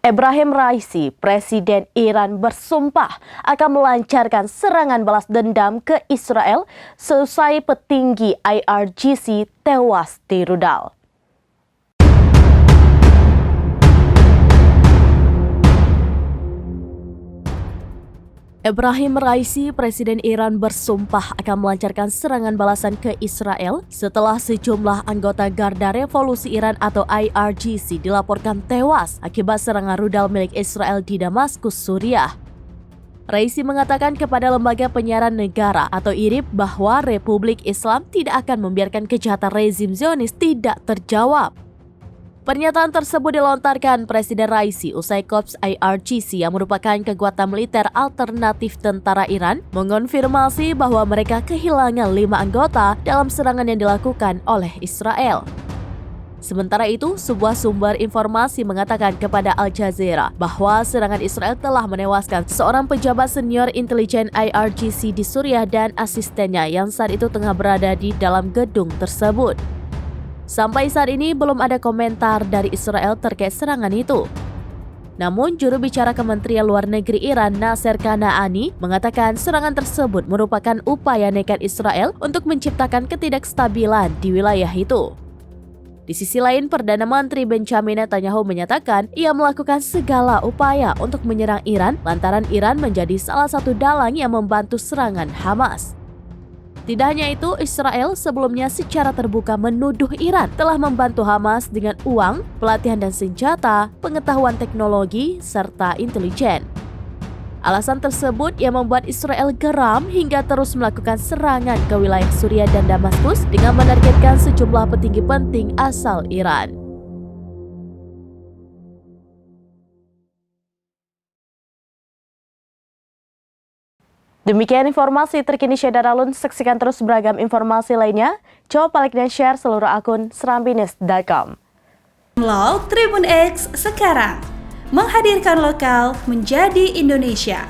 Ebrahim Raisi, Presiden Iran bersumpah akan melancarkan serangan balas dendam ke Israel seusai petinggi IRGC tewas di rudal. Ebrahim Raisi, Presiden Iran bersumpah akan melancarkan serangan balasan ke Israel setelah sejumlah anggota Garda Revolusi Iran atau IRGC dilaporkan tewas akibat serangan rudal milik Israel di Damaskus, Suriah. Raisi mengatakan kepada lembaga penyiaran negara atau IRIB bahwa Republik Islam tidak akan membiarkan kejahatan rezim Zionis tidak terjawab. Pernyataan tersebut dilontarkan Presiden Raisi usai Korps IRGC yang merupakan kekuatan militer alternatif tentara Iran mengonfirmasi bahwa mereka kehilangan 5 anggota dalam serangan yang dilakukan oleh Israel. Sementara itu, sebuah sumber informasi mengatakan kepada Al Jazeera bahwa serangan Israel telah menewaskan seorang pejabat senior intelijen IRGC di Suriah dan asistennya yang saat itu tengah berada di dalam gedung tersebut. Sampai saat ini belum ada komentar dari Israel terkait serangan itu. Namun, juru bicara Kementerian Luar Negeri Iran, Nasser Kanaani, mengatakan serangan tersebut merupakan upaya nekat Israel untuk menciptakan ketidakstabilan di wilayah itu. Di sisi lain, Perdana Menteri Benjamin Netanyahu menyatakan ia melakukan segala upaya untuk menyerang Iran lantaran Iran menjadi salah satu dalang yang membantu serangan Hamas. Tidak hanya itu, Israel sebelumnya secara terbuka menuduh Iran telah membantu Hamas dengan uang, pelatihan dan senjata, pengetahuan teknologi, serta intelijen. Alasan tersebut yang membuat Israel geram hingga terus melakukan serangan ke wilayah Suriah dan Damaskus dengan menargetkan sejumlah petinggi penting asal Iran. Demikian informasi terkini Syedar Alun. Saksikan terus beragam informasi lainnya. Coba like dan share seluruh akun serambinews.com. Download Tribun X sekarang, menghadirkan lokal menjadi Indonesia.